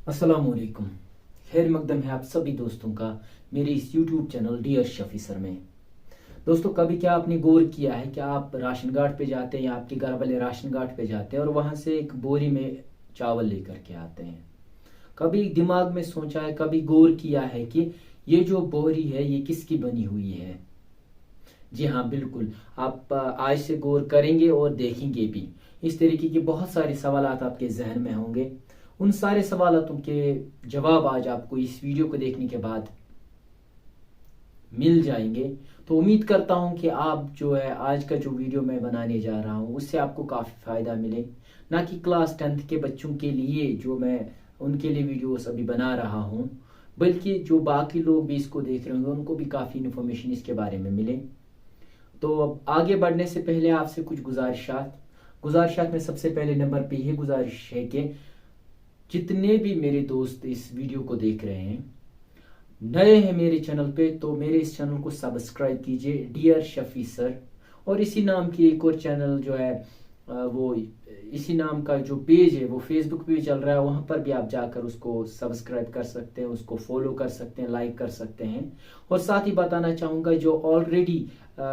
अस्सलामुअलैकुम। खैर मकदम है आप सभी दोस्तों का मेरे इस YouTube channel dear Shafi sir में। दोस्तों, कभी क्या आपने गौर किया है कि आप राशन कार्ड पे जाते हैं या आपके घर वाले राशन कार्ड पे जाते हैं और वहां से एक बोरी में चावल लेकर के आते हैं। कभी दिमाग में सोचा है, कभी गौर किया है कि ये जो बोरी है ये किसकी बनी हुई है? जी हाँ, बिल्कुल। आप आज से गौर करेंगे और देखेंगे भी। इस तरीके के बहुत सारे सवालात आपके जहन में होंगे। उन सारे सवालों के जवाब आज आपको इस वीडियो को देखने के बाद मिल जाएंगे। तो उम्मीद करता हूं कि आप जो है आज का जो वीडियो मैं बनाने जा रहा हूं उससे आपको काफ़ी फ़ायदा मिले। ना कि क्लास 10th के बच्चों के लिए जो मैं उनके लिए वीडियोस अभी बना रहा हूं, बल्कि जो बाकी लोग भी इसको देख रहे होंगे उनको भी काफ़ी इन्फॉर्मेशन इसके बारे में मिले। तो अब आगे बढ़ने से पहले आपसे कुछ गुजारिशात में सबसे पहले नंबर पे ये गुजारिश है कि जितने भी मेरे दोस्त इस वीडियो को देख रहे हैं, नए हैं मेरे चैनल पे, तो मेरे इस चैनल को सब्सक्राइब कीजिए, डियर शफी सर। और इसी नाम की एक और चैनल जो है वो इसी नाम का जो पेज है वो फेसबुक पे चल रहा है, वहां पर भी आप जाकर उसको सब्सक्राइब कर सकते हैं, उसको फॉलो कर सकते हैं, लाइक कर सकते हैं। और साथ ही बताना चाहूंगा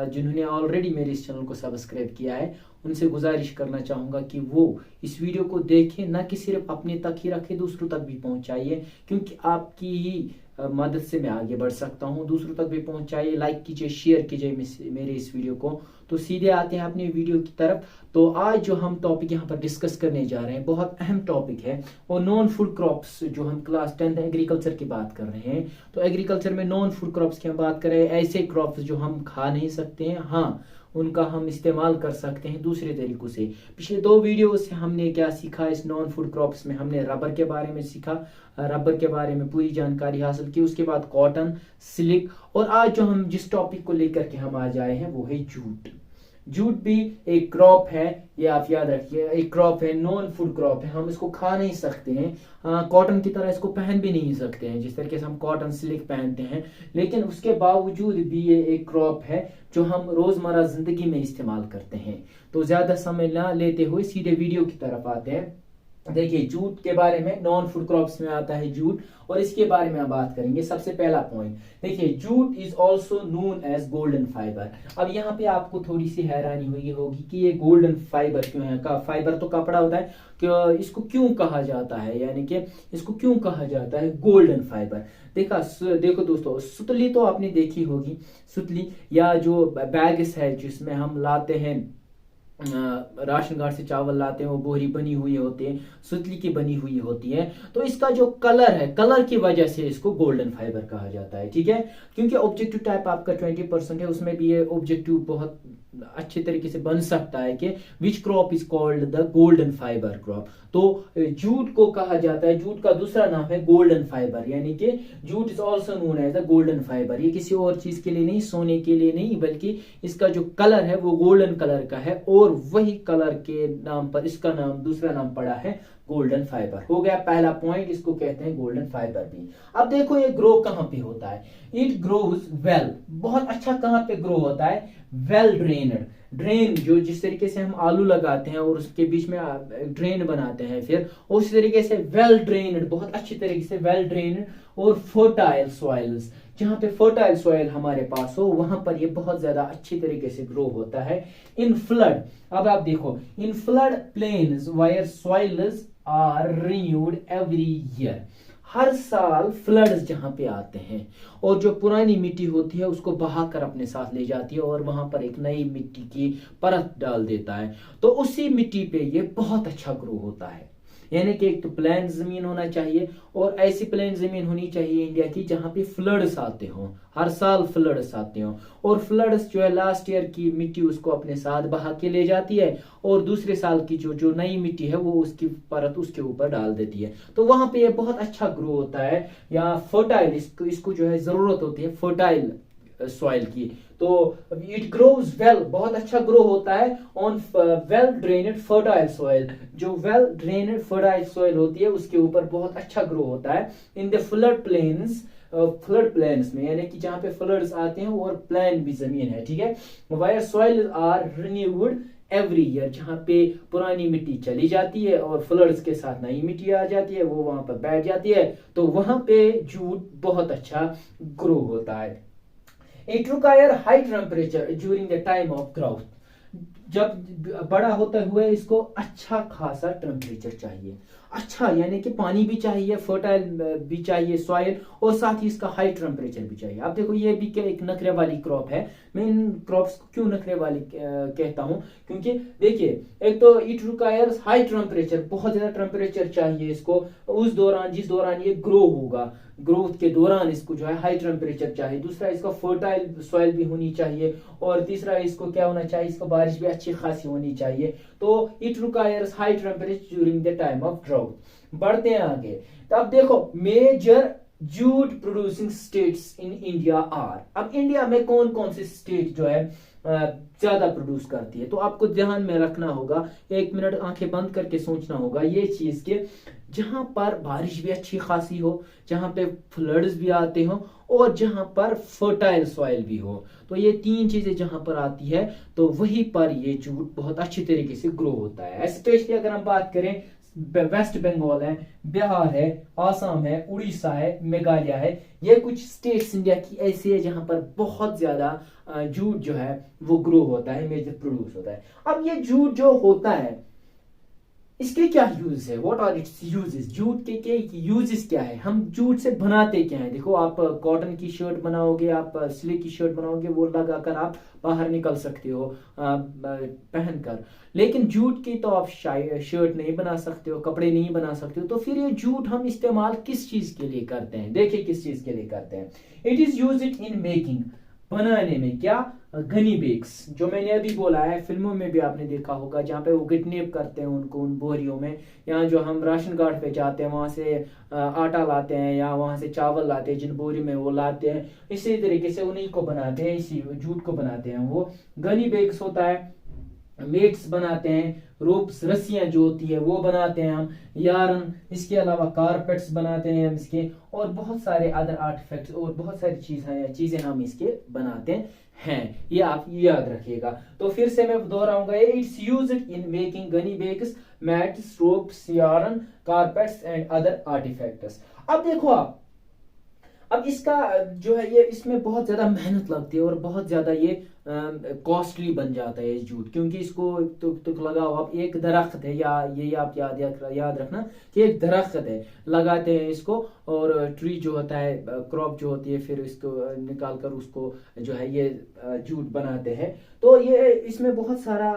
जिन्होंने ऑलरेडी मेरे इस चैनल को सब्सक्राइब किया है उनसे गुजारिश करना चाहूंगा कि वो इस वीडियो को देखें, ना कि सिर्फ अपने तक ही रखें, दूसरों तक भी पहुंचाइए, क्योंकि आपकी ही मदद से मैं आगे बढ़ सकता हूं। दूसरों तक भी पहुंचाइए, लाइक कीजिए, शेयर कीजिए मेरे इस वीडियो को। तो सीधे आते हैं अपने वीडियो की तरफ। तो आज जो हम टॉपिक यहाँ पर डिस्कस करने जा रहे हैं बहुत अहम टॉपिक है, और नॉन फूड क्रॉप्स जो हम क्लास 10th एग्रीकल्चर की बात कर रहे हैं। तो एग्रीकल्चर में नॉन फूड क्रॉप्स की हम बात कर रहे हैं, ऐसे क्रॉप्स जो हम खा नहीं सकते हैं, हाँ उनका हम इस्तेमाल कर सकते हैं दूसरे तरीकों से। पिछले 2 वीडियो से हमने क्या सीखा? इस नॉन फूड क्रॉप्स में हमने रबर के बारे में सीखा, रबर के बारे में पूरी जानकारी हासिल की। उसके बाद कॉटन, सिल्क, और आज जो हम जिस टॉपिक को लेकर के हम आज आए हैं वो है जूट। जूट भी एक क्रॉप है, ये आप याद रखिए, एक क्रॉप है, नॉन फूड क्रॉप है। हम इसको खा नहीं सकते हैं, कॉटन की तरह इसको पहन भी नहीं सकते हैं जिस तरीके से हम कॉटन सिल्क पहनते हैं, लेकिन उसके बावजूद भी ये एक क्रॉप है जो हम रोजमर्रा जिंदगी में इस्तेमाल करते हैं। तो ज्यादा समय ना लेते हुए सीधे वीडियो की तरफ आते हैं। देखिए, जूट के बारे में, नॉन फूड क्रॉप्स में आता है जूट, और इसके बारे में हम बात करेंगे। सबसे पहला पॉइंट देखिए, jute is also known as golden fibre. अब यहाँ पे आपको थोड़ी सी हैरानी हुई होगी कि ये गोल्डन फाइबर क्यों है? फाइबर तो कपड़ा होता है, कि इसको क्यों कहा जाता है, यानी कि इसको क्यों कहा जाता है गोल्डन फाइबर? देखो दोस्तों, सुतली तो आपने देखी होगी, सुतली या जो बैग्स है जिसमें हम लाते हैं, राशन कार्ड से चावल लाते हैं, वो बोरी बनी हुई होती है, सुतली की बनी हुई होती है। तो इसका जो कलर है, कलर की वजह से इसको गोल्डन फाइबर कहा जाता है, ठीक है? क्योंकि ऑब्जेक्टिव टाइप आपका 20% है, उसमें भी ये ऑब्जेक्टिव बहुत अच्छे तरीके से बन सकता है कि which crop is called the golden fibre crop. तो जूट को कहा जाता है, जूट का दूसरा नाम है गोल्डन फाइबर, यानी कि jute is also known as the golden fibre. ये किसी और चीज के लिए नहीं, सोने के लिए नहीं, बल्कि इसका जो कलर है वो गोल्डन कलर का है, और वही कलर के नाम पर इसका नाम, दूसरा नाम पड़ा है गोल्डन फाइबर। हो गया पहला पॉइंट, इसको कहते हैं गोल्डन फाइबर भी। अब देखो ये ग्रो कहां पे होता है? इट ग्रोज वेल, बहुत अच्छा कहां पे ग्रो होता है? Well drained. ड्रेन जो जिस तरीके से हम आलू लगाते हैं और उसके बीच में ड्रेन बनाते हैं, फिर उस तरीके से वेल ड्रेन्ड, बहुत अच्छी तरीके से वेल ड्रेन्ड और फर्टाइल सॉइल्स, जहां पे फर्टाइल सॉइल हमारे पास हो वहां पर ये बहुत ज्यादा अच्छी तरीके से ग्रो होता है। इन फ्लड, अब आप देखो, in flood plains where soils are renewed every year. हर साल फ्लड्स जहां पे आते हैं और जो पुरानी मिट्टी होती है उसको बहाकर अपने साथ ले जाती है और वहां पर एक नई मिट्टी की परत डाल देता है, तो उसी मिट्टी पे ये बहुत अच्छा ग्रो होता है। यानी कि एक तो प्लेन जमीन होना चाहिए, और ऐसी प्लेन जमीन होनी चाहिए इंडिया की जहां पे फ्लड्स आते हो, हर साल फ्लड्स आते हो, और फ्लड्स जो है लास्ट ईयर की मिट्टी उसको अपने साथ बहा के ले जाती है, और दूसरे साल की जो नई मिट्टी है वो उसकी परत उसके ऊपर डाल देती है। तो वहां पे ये बहुत अच्छा ग्रो होता है, या फर्टाइल, इसको जो है जरूरत होती है फर्टाइल सॉइल की। तो इट ग्रोज वेल, बहुत अच्छा ग्रो होता है ऑन वेल ड्रेनेड फर्टाइल सॉइल। जो वेल ड्रेनेड फर्टाइल सॉइल होती है उसके ऊपर बहुत अच्छा ग्रो होता है। इन द फ्लड प्लेन्स में, यानी कि जहां पे फ्लड्स आते हैं और प्लेन भी जमीन है, ठीक है, where soil are renewed every year. जहाँ पे पुरानी मिट्टी चली जाती है और फ्लड्स के साथ नई मिट्टी आ जाती है, वो वहां पर बैठ जाती है, तो वहां पे जूट बहुत अच्छा ग्रो होता है। It require high temperature during the time of growth. जब बड़ा होता हुआ इसको अच्छा खासा टेम्परेचर चाहिए, अच्छा यानी कि पानी भी चाहिए, फर्टाइल भी चाहिए सॉइल, और साथ ही इसका हाई टेम्परेचर भी चाहिए। अब देखो ये भी क्या एक नखरे वाली क्रॉप है। मैं इन क्रॉप्स को क्यों नखरे वाली कहता हूँ, क्योंकि देखिए एक तो इट रिक्वायर्स हाई टेम्परेचर, बहुत ज्यादा टेम्परेचर चाहिए इसको उस दौरान जिस दौरान ये ग्रो होगा, ग्रोथ के दौरान इसको जो है हाई टेम्परेचर चाहिए। दूसरा इसका फर्टाइल सॉइल भी होनी चाहिए, और तीसरा इसको क्या होना चाहिए, इसको बारिश भी अच्छी खासी होनी चाहिए। तो it requires high temperature during the time of drought. बढ़ते हैं आगे, तो अब देखो major jute producing states in India are. अब इंडिया में कौन कौन से स्टेट जो है ज्यादा प्रोड्यूस करती है, तो आपको ध्यान में रखना होगा, 1 मिनट आंखें बंद करके सोचना होगा ये चीज के, जहां पर बारिश भी अच्छी खासी हो, जहां पे फ्लड्स भी आते हो, और जहां पर फर्टाइल सॉइल भी हो। तो ये 3 चीजें जहां पर आती है तो वहीं पर ये जूट बहुत अच्छी तरीके से ग्रो होता है। स्पेशली अगर हम बात करें, वेस्ट बंगाल है, बिहार है, आसाम है, उड़ीसा है, मेघालय है, ये कुछ स्टेट्स इंडिया की ऐसी है जहां पर बहुत ज्यादा जूट जो है वो ग्रो होता है, मेजर प्रोड्यूस होता है। अब ये जूट जो होता है इसके क्या यूज है, what are its uses, jute के यूजेस क्या है, हम जूट से बनाते क्या है। देखो आप कॉटन की शर्ट बनाओगे, आप सिल्क की शर्ट बनाओगे, वो लगाकर आप बाहर निकल सकते हो पहनकर, लेकिन जूट की तो आप शर्ट नहीं बना सकते हो, कपड़े नहीं बना सकते हो। तो फिर ये जूट हम इस्तेमाल किस चीज के लिए करते हैं, देखिए किस चीज के लिए करते हैं। It is use it in making, बनाने में, क्या, गनी बेग्स, जो मैंने अभी बोला है, फिल्मों में भी आपने देखा होगा, जहाँ पे वो किडनैप करते हैं उनको उन बोरियों में। यहाँ जो हम राशन कार्ड पे जाते हैं वहां से आटा लाते हैं या वहां से चावल लाते हैं, जिन बोरी में वो लाते हैं, इसी तरीके से उन्हीं को बनाते हैं, इसी जूट को बनाते हैं। वो गनी बेग्स होता है, मेट्स बनाते हैं, रोप्स रस्सियां जो होती है वो बनाते हैं हम, यार्न, इसके अलावा कारपेट्स बनाते हैं हम इसके, और बहुत सारे अदर आर्टिफैक्ट्स और बहुत सारी चीजें हम इसके बनाते हैं। ये आप याद रखिएगा। तो फिर से मैं दोहराऊंगा, it's used in making gunny bags, mats, ropes, yarn, carpets and other artifacts. अब देखो आप, अब इसका जो है ये इसमें बहुत ज्यादा मेहनत लगती है और बहुत ज्यादा ये कॉस्टली बन जाता है इस जूट, क्योंकि इसको तो लगाओ आप, एक दरख्त है, या ये आप याद रखना कि एक दरख्त है, लगाते हैं इसको, और ट्री जो होता है, क्रॉप जो होती है, फिर इसको निकाल कर उसको जो है ये जूट बनाते हैं। तो ये इसमें बहुत सारा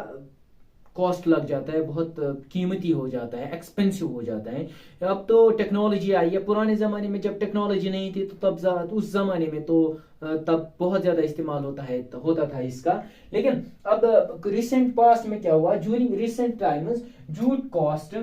कॉस्ट लग जाता है, बहुत कीमती हो जाता है, एक्सपेंसिव हो जाता है। अब तो टेक्नोलॉजी आई है, पुराने जमाने में जब टेक्नोलॉजी नहीं थी तो तब उस जमाने में तो तब बहुत ज्यादा इस्तेमाल होता था इसका। लेकिन अब रिसेंट पास्ट में क्या हुआ, during recent times jute cost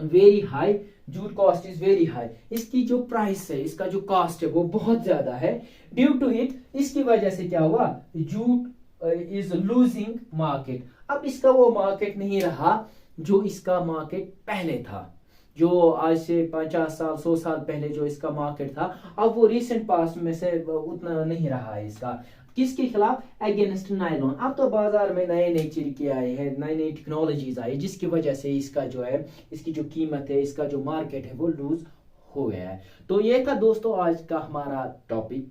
very high, jute cost is very high. इसकी जो प्राइस है, इसका जो कॉस्ट है वो बहुत ज्यादा है। ड्यू टू इट, इसकी वजह से क्या हुआ, जूट इज लूजिंग मार्केट। अब इसका वो मार्केट नहीं रहा जो इसका मार्केट पहले था, जो आज से 50 साल 100 साल पहले जो इसका मार्केट था, अब वो रिसेंट पास्ट में से उतना नहीं रहा है इसका। किसके खिलाफ, अगेंस्ट नायलॉन। अब तो बाजार में नए नए तरीके आए हैं, नई नई टेक्नोलॉजीज आई, जिसकी वजह से इसका जो है, इसकी जो कीमत है, इसका जो मार्केट है वो लूज हो गया है। तो ये था दोस्तों आज का हमारा टॉपिक।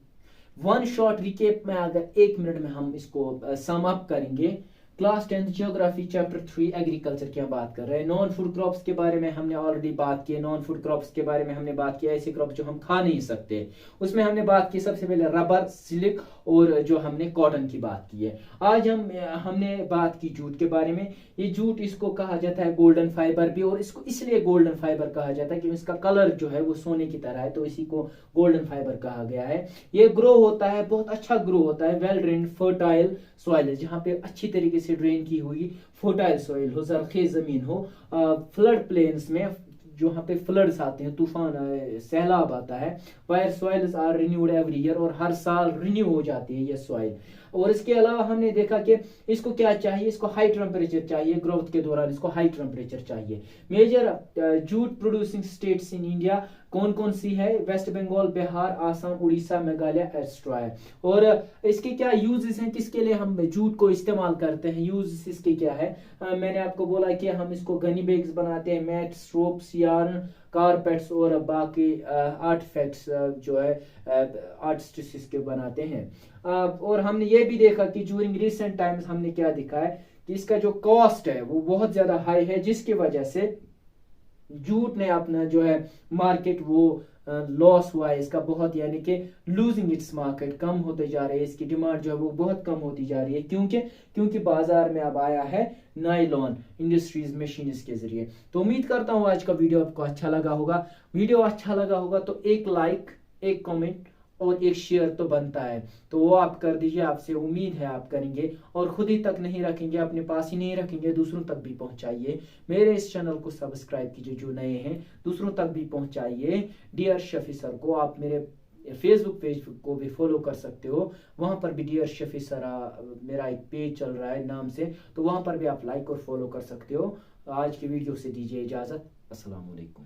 वन शॉर्ट रिकेप में अगर 1 मिनट में हम इसको सम अप करेंगे, class 10th geography chapter 3 agriculture की हम बात कर रहे हैं। नॉन फूड क्रॉप्स के बारे में हमने ऑलरेडी बात की है, नॉन फूड क्रॉप्स के बारे में हमने बात की, ऐसे क्रॉप जो हम खा नहीं सकते, उसमें हमने बात की सबसे पहले रबर, सिल्क, और जो हमने कॉटन की बात की है। आज हमने बात की जूट के बारे में। ये जूट इसको कहा जाता है गोल्डन फाइबर भी, और इसको इसलिए गोल्डन फाइबर कहा जाता है क्योंकि इसका कलर जो है वो सोने की तरह है, तो इसी को गोल्डन फाइबर कहा गया है। ये ग्रो होता है, बहुत अच्छा ग्रो होता है, वेल ड्रेन्ड फर्टाइल सॉइल, जहाँ पे अच्छी तरीके से ड्रेन की हुई फर्टाइल सॉइल हो, जरखेज जमीन हो, फ्लड प्लेन्स में जहाँ पे फ्लड्स आते हैं, तूफान सैलाब आता है, where soils are renewed every year, और हर साल रिन्यू हो जाती है ये सॉइल। और इसके अलावा हमने देखा कि इसको क्या चाहिए, इसको हाई टेम्परेचर चाहिए, ग्रोथ के दौरान इसको हाई टेम्परेचर चाहिए। Major jute producing states in India कौन कौन सी है? वेस्ट बंगाल, बिहार, आसाम, उड़ीसा, मेघालय, एट्सेट्रा है। और इसके क्या यूजेस हैं, किसके लिए हम जूट को इस्तेमाल करते हैं, यूजेस इसके क्या है? मैंने आपको बोला कि हम इसको गनी बैग्स बनाते हैं, मैट्स, रोप्स, यार्न, कारपेट्स और बाकी आर्टिफैक्ट्स जो है आर्टिस्ट इसके बनाते हैं। और हमने ये भी देखा कि ज्यूरिंग रिसेंट टाइम्स हमने क्या देखा है कि इसका जो कॉस्ट है वो बहुत ज्यादा हाई है, जिसकी वजह से जूट ने अपना जो है मार्केट वो लॉस हुआ है इसका बहुत, यानी कि लूजिंग इट्स मार्केट, कम होते जा रहे हैं, इसकी डिमांड जो है वो बहुत कम होती जा रही है। क्योंकि बाजार में अब आया है नायलॉन इंडस्ट्रीज मशीन के जरिए। तो उम्मीद करता हूँ आज का वीडियो आपको अच्छा लगा होगा। वीडियो अच्छा लगा होगा तो एक लाइक, एक कमेंट और एक शेयर तो बनता है, तो वो आप कर दीजिए, आपसे उम्मीद है आप करेंगे। और खुद ही तक नहीं रखेंगे, अपने पास ही नहीं रखेंगे, दूसरों तक भी पहुंचाइए। मेरे इस चैनल को सब्सक्राइब कीजिए, जो नए हैं दूसरों तक भी पहुंचाइए। डियर शफी सर को आप मेरे फेसबुक पेज को भी फॉलो कर सकते हो, वहां पर भी डियर शफी सर मेरा एक पेज चल रहा है नाम से, तो वहां पर भी आप लाइक और फॉलो कर सकते हो। आज की वीडियो से दीजिए इजाजत। अस्सलाम वालेकुम।